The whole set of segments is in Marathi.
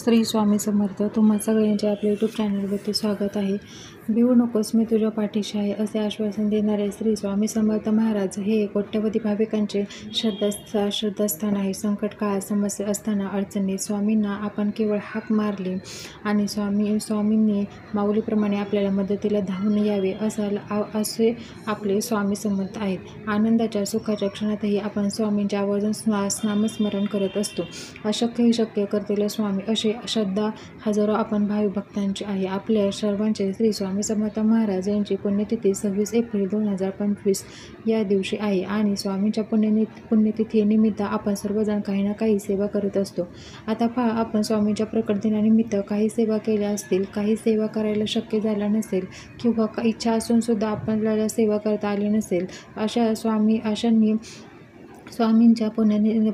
श्री स्वामी समर्थ. तुम्हा सगळ्यांचे आपल्या यूट्यूब चॅनलवरती स्वागत आहे. भिवू नकोस, मी तुझ्या पाठीशी आहे, असे आश्वासन देणारे श्री स्वामी समर्थ महाराज हे कोट्यवधी भाविकांचे श्रद्धास्थान आहे. संकट काळात समस्या असताना अडचणीत स्वामींना आपण केवळ हाक मारली आणि स्वामींनी माऊलीप्रमाणे आपल्याला मदतीला धावून यावे असे आपले स्वामी समर्थ आहेत. आनंदाच्या सुखाच्या क्षणातही आपण स्वामींचे आवर्जून नामस्मरण करत असतो. अशक्य ही शक्य करतील स्वामी, अशी श्रद्धा हजारो आपण भावी भक्तांची आहे. आपल्या सर्वांचे श्री स्वामी समर्थ महाराज यांची पुण्यतिथी 26 एप्रिल 2025 या दिवशी आहे आणि स्वामींच्या पुण्यतिथीनिमित्त आपण सर्वजण काही ना काही सेवा करत असतो. आता पहा, आपण स्वामींच्या प्रकट दिनानिमित्त काही सेवा केल्या असतील, काही सेवा करायला शक्य झालं नसेल किंवा इच्छा असून सुद्धा आपल्याला सेवा करता आली नसेल, अशांनी स्वामींच्या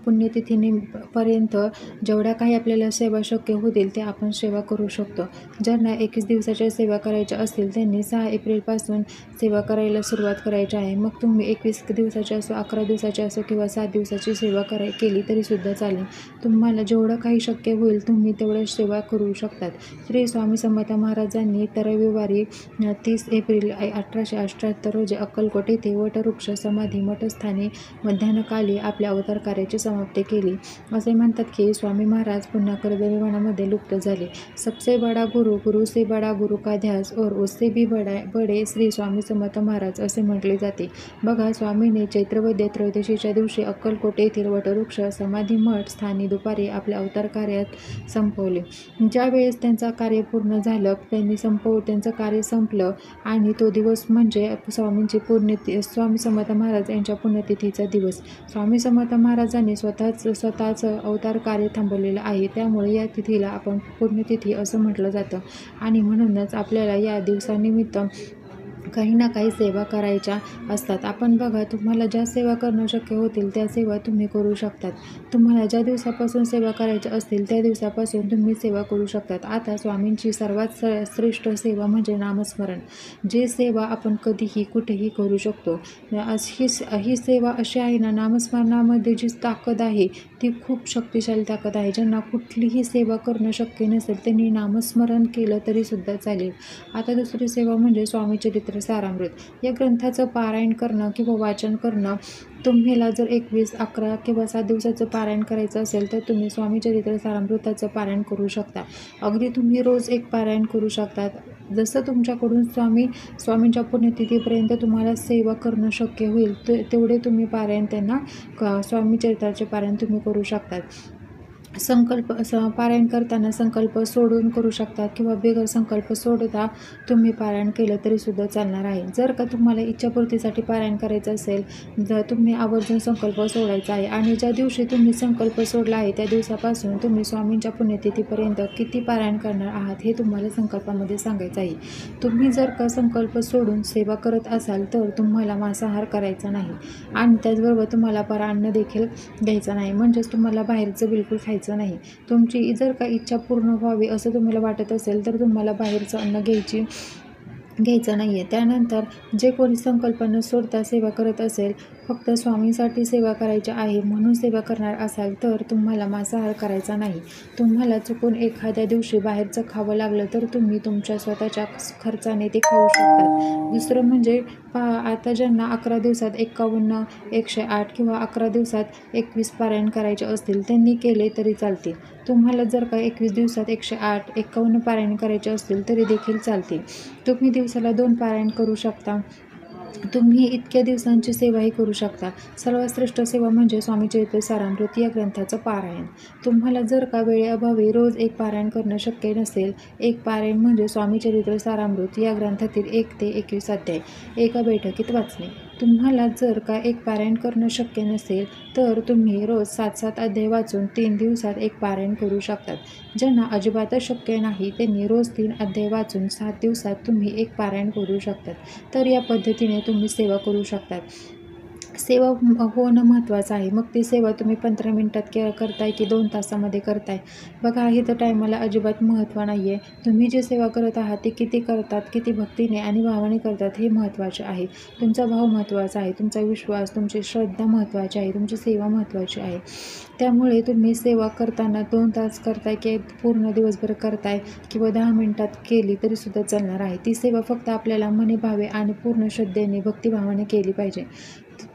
पुण्यतिथीपर्यंत जेवढ्या काही आपल्याला सेवा शक्य होतील ते आपण सेवा करू शकतो. ज्यांना 21 दिवसाच्या सेवा करायच्या असतील त्यांनी 6 एप्रिलपासून सेवा करायला सुरुवात करायची आहे. मग तुम्ही 21 दिवसाची असो, 11 दिवसाची असो किंवा 7 दिवसाची सेवा केली तरीसुद्धा चालेल. तुम्हाला जेवढं काही शक्य होईल तुम्ही तेवढं सेवा करू शकतात. श्री स्वामी समर्थ महाराजांनी तर रविवारी 30 एप्रिल 1878 रोजी अक्कलकोट येथे वटवृक्ष समाधी मठस्थानी मध्यान्हकाली आपल्या अवतार कार्याची समाप्ती केली. असे म्हणतात की स्वामी महाराज पुन्हा कर्दळीवनामध्ये लुप्त झाले. सबसे बडा गुरु से बडा गुरु का ध्यास और उससे भी बडे श्री स्वामी समर्थ महाराज असे म्हटले जाते. बघा, स्वामींनी चैत्रवद्य त्रयोदशीच्या दिवशी अक्कलकोट येथील वटवृक्ष समाधी मठ स्थानी दुपारी आपल्या अवतार कार्यात संपवले. ज्या वेळेस त्यांचं कार्य पूर्ण झालं, त्यांचं कार्य संपलं आणि तो दिवस म्हणजे स्वामी समर्थ महाराज यांच्या पुण्यतिथीचा दिवस. स्वामी समर्थ महाराजांनी स्वतःच अवतार कार्य थांबवलेलं आहे. त्यामुळे या तिथीला आपण पुण्यतिथी असं म्हटलं जातं आणि म्हणूनच आपल्याला या दिवसानिमित्त काही ना काही सेवा करायच्या असतात. आपण बघा, तुम्हाला ज्या सेवा करणं शक्य होतील त्या सेवा तुम्ही करू शकतात. तुम्हाला ज्या दिवसापासून सेवा करायच्या असतील त्या दिवसापासून तुम्ही सेवा करू शकतात. आता स्वामींची सर्वात श्रेष्ठ सेवा म्हणजे नामस्मरण. जी सेवा आपण कधीही कुठेही करू शकतो. ही सेवा अशी आहे ना, नामस्मरणामध्ये जी ताकद आहे ती खूप शक्तिशाली ताकद आहे. ज्यांना कुठलीही सेवा करणं शक्य नसेल त्यांनी नामस्मरण केलं तरीसुद्धा चालेल. आता दुसरी सेवा म्हणजे स्वामी चरित्र सारामृत. या ग्रंथाचं पारायण करणं किंवा वाचन करणं, तुम्हाला जर 21, 11 किंवा 7 दिवसाचं पारायण करायचं असेल तर तुम्ही स्वामी चरित्र सारामृताचं पारायण करू शकता. अगदी तुम्ही रोज एक पारायण करू शकतात. जसं तुमच्याकडून स्वामींच्या पुण्यतिथीपर्यंत तुम्हाला सेवा करणं शक्य होईल तेवढे तुम्ही पारायण स्वामी चरित्राचे पारायण तुम्ही करू शकतात. पारायण करताना संकल्प सोडून करू शकतात किंवा बेगर संकल्प सोडता तुम्ही पारायण केलं तरीसुद्धा चालणार आहे. जर का तुम्हाला इच्छापूर्तीसाठी पारायण करायचं असेल तर तुम्ही आवर्जून संकल्प सोडायचा आहे आणि ज्या दिवशी तुम्ही संकल्प सोडला आहे त्या दिवसापासून तुम्ही स्वामींच्या पुण्यतिथीपर्यंत किती पारायण करणार आहात हे तुम्हाला संकल्पामध्ये सांगायचं आहे. तुम्ही जर का संकल्प सोडून सेवा करत असाल तर तुम्हाला मांसाहार करायचा नाही आणि त्याचबरोबर तुम्हाला परान्न देखील घ्यायचं नाही, म्हणजेच तुम्हाला बाहेरचं बिलकुल खायचं नाही. तुमची जर का इच्छा पूर्ण व्हावी असं तुम्हाला वाटत असेल तर तुम्हाला बाहेरचं अन्न घ्यायचं नाही आहे. त्यानंतर जे कोणी संकल्प न सोडता सेवा करत असेल, फक्त स्वामींसाठी सेवा करायची आहे म्हणून सेवा करणार असाल तर तुम्हाला मांसाहार करायचा नाही. तुम्हाला चुकून एखाद्या दिवशी बाहेरचं खावं लागलं तर तुम्ही तुमच्या स्वतःच्या खर्चाने ते खाऊ शकतात. दुसरं म्हणजे पहा, आता ज्यांना 11 दिवसात 51, 108 किंवा 11 दिवसात 21 पारायण करायचे असतील त्यांनी केले तरी चालतील. तुम्हाला जर का 21 दिवसात 108, 51 पारायण करायचे असतील तरी देखील चालतील. तुम्ही दिवसाला 2 पारायण करू शकता. तुम्ही इतक्या दिवसांची सेवाही करू शकता. सर्वात श्रेष्ठ सेवा म्हणजे स्वामी चरित्र सारामृत या ग्रंथाचं पारायण. तुम्हाला जर का वेळेअभावी रोज एक पारायण करणं शक्य नसेल, एक पारायण म्हणजे स्वामी चरित्र सारामृत या ग्रंथातील 1 ते 21 अध्याय एका बैठकीत वाचणे. तुम्हाला जर का एक पारायण करणं शक्य नसेल तर तुम्ही रोज 7-7 अध्याय वाचून 3 दिवसात एक पारायण करू शकतात. ज्यांना अजिबातच शक्य नाही त्यांनी रोज 3 अध्याय वाचून 7 दिवसात तुम्ही एक पारायण करू शकतात. तर या पद्धतीने तुम्ही सेवा करू शकतात. सेवा होणं महत्त्वाचं आहे. मग ती सेवा तुम्ही 15 मिनिटात करताय की 2 तासामध्ये करताय. बघा इथं टायमाला अजिबात महत्त्व नाही आहे. तुम्ही जी सेवा करत आहात ती किती करतात, किती भक्तीने आणि भावाने करतात हे महत्त्वाचे आहे. तुमचा भाव महत्त्वाचा आहे, तुमचा विश्वास, तुमची श्रद्धा महत्त्वाची आहे, तुमची सेवा महत्त्वाची आहे. त्यामुळे तुम्ही सेवा करताना 2 तास करताय की पूर्ण दिवसभर करताय किंवा 10 मिनिटात केली तरीसुद्धा चालणार आहे. ती सेवा फक्त आपल्याला मनी भावे आणि पूर्ण श्रद्धेने, भक्तिभावाने केली पाहिजे.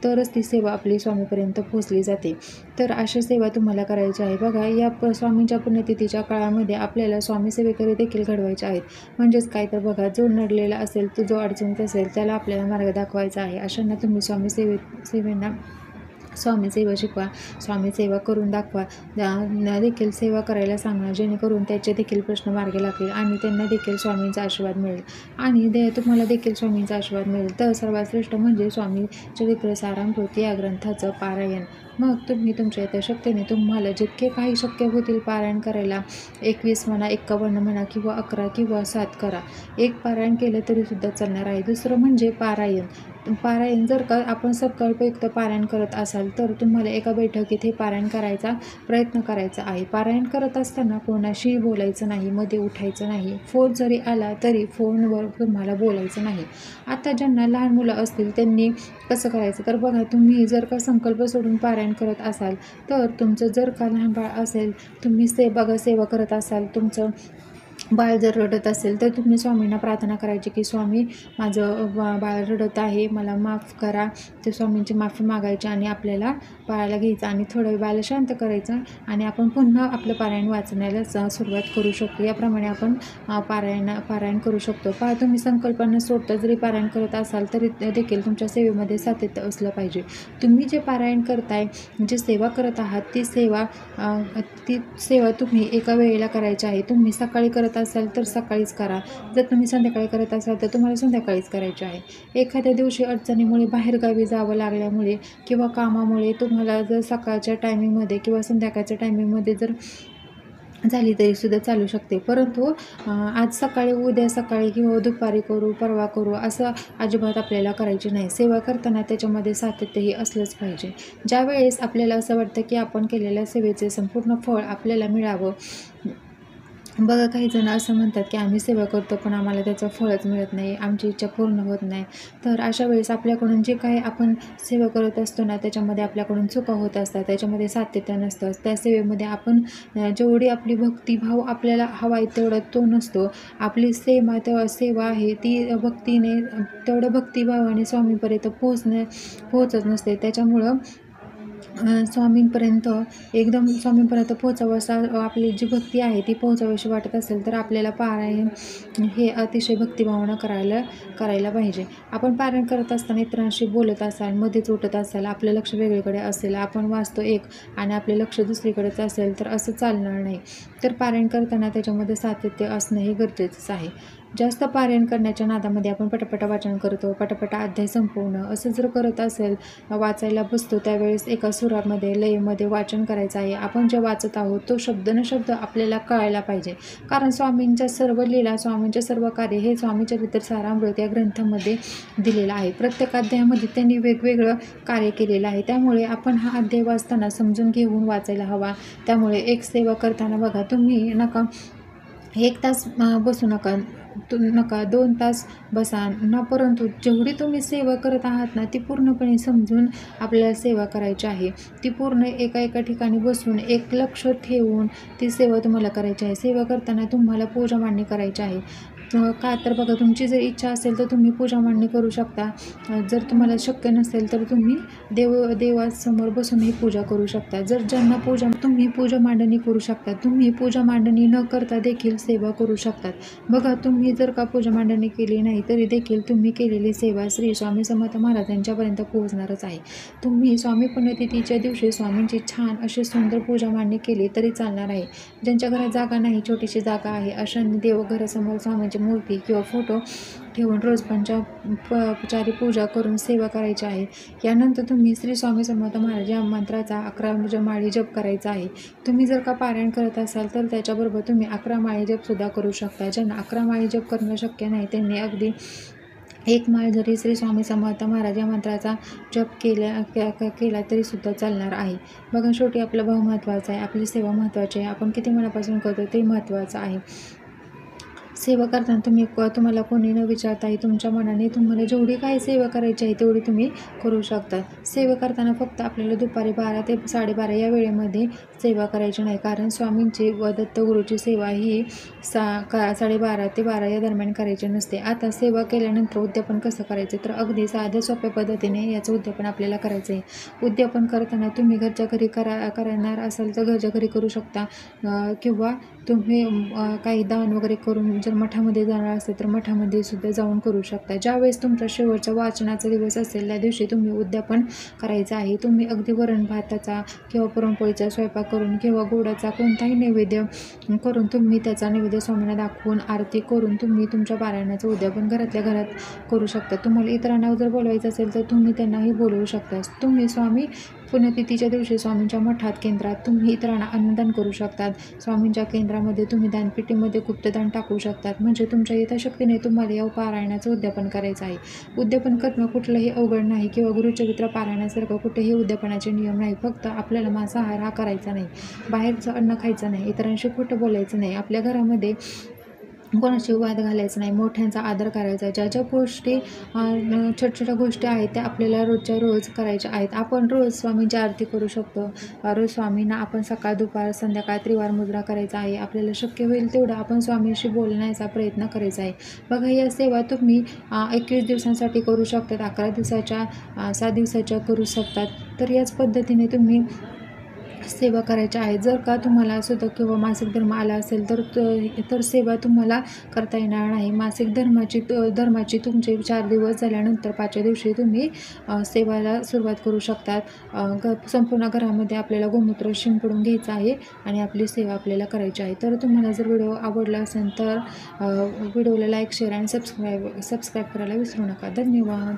तरच ती सेवा आपली स्वामीपर्यंत पोहोचली जाते. तर अशा सेवा तुम्हाला करायच्या आहे. बघा या स्वामींच्या पुण्यतिथीच्या काळामध्ये आपल्याला स्वामी सेवेकरी देखील घडवायचे आहेत. म्हणजेच काय तर बघा जो नडलेला असेल, तो जो अडचणीत असेल त्याला आपल्याला मार्ग दाखवायचा आहे. अशांना तुम्ही सेवेंना स्वामी सेवा शिकवा, स्वामी सेवा करून दाखवा, देखील सेवा करायला सांगा, जेणेकरून त्याचे देखील प्रश्न मार्गी लागतील आणि त्यांना देखील स्वामींचा आशीर्वाद मिळेल आणि तुम्हाला देखील स्वामींचा आशीर्वाद मिळेल. तर सर्वात श्रेष्ठ म्हणजे स्वामी चरित्र सारामृत या ग्रंथाचं पारायण. मग तुम्ही तुमच्या यथाशक्तीने तुम्हाला जितके काही शक्य होतील पारायण करायला 21 म्हणा, 51 म्हणा किंवा 11 किंवा 7 करा. एक पारायण केलं तरीसुद्धा चालणार आहे. दुसरं म्हणजे पारायण जर का आपण संकल्पयुक्त पारायण करत असाल तर तुम्हाला एका बैठकीत हे पारायण करायचा प्रयत्न करायचा आहे. पारायण करत असताना कोणाशी बोलायचं नाही, मध्ये उठायचं नाही. फोन जरी आला तरी फोनवर तुम्हाला बोलायचं नाही. आता ज्यांना लहान मुलं असतील त्यांनी कसं करायचं तर बघा, तुम्ही जर का संकल्प सोडून पारायण करत असाल तर तुमचं जर का लहान बाळ असेल, तुम्ही सेवा करत असाल, तुमचं बाळ जर रडत असेल तर तुम्ही स्वामींना प्रार्थना करायची की स्वामी माझं बाळ रडत आहे, मला माफ करा. ते स्वामींची माफी मागायची आणि आपल्याला बाळाला घ्यायचं आणि थोडं वेळ बाळाला शांत करायचं आणि आपण पुन्हा आपलं पारायण वाचण्याला सुरुवात करू शकतो. याप्रमाणे आपण पारायण करू शकतो. तुम्ही संकल्पना सोडता जरी पारायण करत असाल तरी देखील तुमच्या सेवेमध्ये सातत्य असलं पाहिजे. तुम्ही जे पारायण करताय, जी सेवा करत आहात ती सेवा तुम्ही एका वेळेला करायची आहे. तुम्ही सकाळी करत असाल तर सकाळीच करा. जर तुम्ही संध्याकाळी करत असाल तर तुम्हाला संध्याकाळीच करायचे आहे. एखाद्या दिवशी अडचणीमुळे बाहेरगावी जावं लागल्यामुळे किंवा कामामुळे तुम्हाला जर सकाळच्या टायमिंगमध्ये किंवा संध्याकाळच्या टायमिंगमध्ये जर झाली तरीसुद्धा चालू शकते. परंतु आज सकाळी, उद्या सकाळी किंवा दुपारी करू, परवा करू असं अजिबात आपल्याला करायचे नाही. सेवा करताना त्याच्यामध्ये सातत्यही असलंच पाहिजे. ज्यावेळेस आपल्याला असं वाटतं की आपण केलेल्या सेवेचे संपूर्ण फळ आपल्याला मिळावं. बघा काही जण असं म्हणतात की आम्ही सेवा करतो पण आम्हाला त्याचं फळच मिळत नाही, आमची इच्छा पूर्ण होत नाही. तर अशा वेळेस आपल्याकडून जे काही आपण सेवा करत असतो ना त्याच्यामध्ये आपल्याकडून चुका होत असतात, त्याच्यामध्ये सातत्य नसतं. त्या सेवेमध्ये आपण जेवढी आपली भक्तिभाव आपल्याला हवा आहे तेवढा तो नसतो. आपली सेवा आहे ती भक्तीने तेवढं भक्तिभावाने स्वामींपर्यंत पोहोचत नसते. त्याच्यामुळं स्वामींपर्यंत पोहोचावं असं आपली जी भक्ती आहे ती पोहोचावीशी वाटत असेल तर आपल्याला पारायण हे अतिशय भक्तिभावानं करायला पाहिजे. आपण पारायण करत असताना इतरांशी बोलत असाल, मध्येच उठत असाल, आपलं लक्ष वेगळीकडे असेल, आपण वाचतो एक आणि आपले लक्ष दुसरीकडेच असेल तर असं चालणार नाही. तर पारायण करताना त्याच्यामध्ये सातत्य असणं हे गरजेचंच आहे. जास्त पारायण करण्याच्या नादामध्ये आपण पटापटा वाचन करतो, पटापटा अध्याय संपवणं असं जर करत असेल, वाचायला बसतो त्यावेळेस एका सुरामध्ये, लयमध्ये वाचन करायचं आहे. आपण जे वाचत आहोत तो शब्द न शब्द आपल्याला कळायला पाहिजे. कारण स्वामींच्या सर्व लीला, स्वामींचे सर्व कार्य हे स्वामी चरित्र सारामृत या ग्रंथामध्ये दिलेलं आहे. प्रत्येक अध्यायामध्ये त्यांनी वेगवेगळं कार्य केलेलं आहे. त्यामुळे आपण हा अध्याय वाचताना समजून घेऊन वाचायला हवा. त्यामुळे एक सेवा करताना बघा, तुम्ही नका 1 तास बसू नका, 2 तास बसा ना, परंतु जेवढी तुम्ही सेवा करत आहात ना ती पूर्णपणे समजून आपल्याला सेवा करायची आहे. ती पूर्ण एका ठिकाणी बसून एक लक्ष ठेवून ती सेवा तुम्हाला करायची आहे. सेवा करताना तुम्हाला पूजा मांडणी करायची आहे. का तर बघा, तुमची जर इच्छा असेल तर तुम्ही पूजा मांडणी करू शकता. जर तुम्हाला शक्य नसेल तर तुम्ही देवासमोर बसून ही पूजा करू शकता. तुम्ही पूजा मांडणी करू शकता. तुम्ही पूजा मांडणी न करता देखील सेवा करू शकतात. बघा, तुम्ही जर का पूजा मांडणी केली नाही तरी देखील तुम्ही केलेली सेवा श्री स्वामी समर्थ महाराजांच्यापर्यंत पोहोचणारच आहे. तुम्ही स्वामी पुण्यतिथीच्या दिवशी स्वामींची छान अशी सुंदर पूजा मांडणी केली तरी चालणार आहे. ज्यांच्या घरात जागा नाही, छोटीशी जागा आहे, अशांनी देवघरासमोर स्वामींची मूर्ती किंवा फोटो ठेवून रोज पंचोपचारी पूजा करून सेवा करायची आहे. यानंतर तुम्ही श्री स्वामी समर्थ महाराज या मंत्राचा 11 माळी जप करायचा आहे. तुम्ही जर का पारायण करत असाल तर त्याच्याबरोबर तुम्ही 11 माळी जपसुद्धा करू शकता. ज्यांना 11 माळी जप करणं शक्य नाही त्यांनी अगदी एक माळ जरी श्री स्वामी समर्थ महाराज या मंत्राचा जप केला तरी सुद्धा चालणार आहे. बघा, शेवटी आपला भाव महत्त्वाचा आहे, आपली सेवा महत्त्वाची आहे, आपण किती मनापासून करतो ते महत्त्वाचं आहे. सेवा करताना तुम्हाला कोणी न विचारताही तुमच्या मनाने तुम्हाला जेवढी काही सेवा करायची आहे तेवढी तुम्ही करू शकता. सेवा करताना फक्त आपल्याला दुपारी 12 ते 12:30 या वेळेमध्ये सेवा करायची नाही, कारण स्वामींची व दत्तगुरूची सेवा ही 12:30 ते 12 या दरम्यान करायची नसते. आता सेवा केल्यानंतर उद्यापन कसं करायचं, तर अगदी साध्या सोप्या पद्धतीने याचं उद्यापन आपल्याला करायचं आहे. उद्यापन करताना तुम्ही घरच्या घरी करणार असाल तर घरच्या घरी करू शकता, किंवा तुम्ही काही दान वगैरे करून जर मठामध्ये जाणार असेल तर मठामध्ये सुद्धा जाऊन करू शकता. ज्यावेळेस तुमचा शेवटचा वाचनाचा दिवस असेल त्या दिवशी तुम्ही उद्यापन करायचं आहे. तुम्ही अगदी वरण भाताचा किंवा पुरणपोळीचा स्वयंपाक करून किंवा गोडाचा कोणताही नैवेद्य करून तुम्ही त्याचा नैवेद्य स्वामींना दाखवून आरती करून तुम्ही तुमच्या पारायणाचं उद्यापन घरातल्या घरात करू शकता. तुम्हाला इतरांना जर बोलवायचं असेल तर तुम्ही त्यांनाही बोलवू शकता. तुम्ही स्वामी पुण्यतिथीच्या दिवशी स्वामींच्या मठात केंद्रात तुम्ही इतरांना अन्नदान करू शकतात. स्वामींच्या केंद्रामध्ये तुम्ही दानपेटीमध्ये गुप्तदान टाकू शकतात. म्हणजे तुमच्या यथाशक्तीने तुम्हाला या पारायणाचं उद्यापन करायचं आहे. उद्यापन करणं कुठलंही अवघड नाही किंवा गुरुचरित्र पारायणासारखं कुठेही उद्यापनाचे नियम नाही. फक्त आपल्याला मांसाहार हा करायचा नाही, बाहेरचं अन्न खायचं नाही, इतरांशी खोटं बोलायचं नाही, आपल्या घरामध्ये कोणाशी वाद घालायचा नाही, मोठ्यांचा आदर करायचा. ज्या ज्या गोष्टी छोट्या छोट्या गोष्टी आहेत त्या आपल्याला रोजच्या रोज करायच्या आहेत. आपण रोज स्वामींची आरती करू शकतो. रोज स्वामींना आपण सकाळ दुपार संध्याकाळ त्रिवार मुद्रा करायचा आहे. आपल्याला शक्य होईल तेवढं आपण स्वामींशी बोलण्याचा प्रयत्न करायचा आहे. बघा, या सेवा तुम्ही 21 दिवसांसाठी करू शकतात, 11 दिवसाच्या 7 दिवसाच्या करू शकतात. तर याच पद्धतीने तुम्ही सेवा करायच्या आहे. जर का तुम्हाला सुद्धा किंवा मासिक धर्म आला असेल तर सेवा तुम्हाला करता येणार नाही. मासिक धर्माची तुमचे 4 दिवस झाल्यानंतर 5व्या दिवशी तुम्ही सेवाला सुरुवात करू शकतात. संपूर्ण घरामध्ये आपल्याला गोमूत्र शिंपडून घ्यायचं आहे आणि आपली सेवा आपल्याला करायची आहे. तर तुम्हाला जर व्हिडिओ आवडला असेल तर व्हिडिओला लाईक, शेअर आणि सबस्क्राईब करायला विसरू नका. धन्यवाद.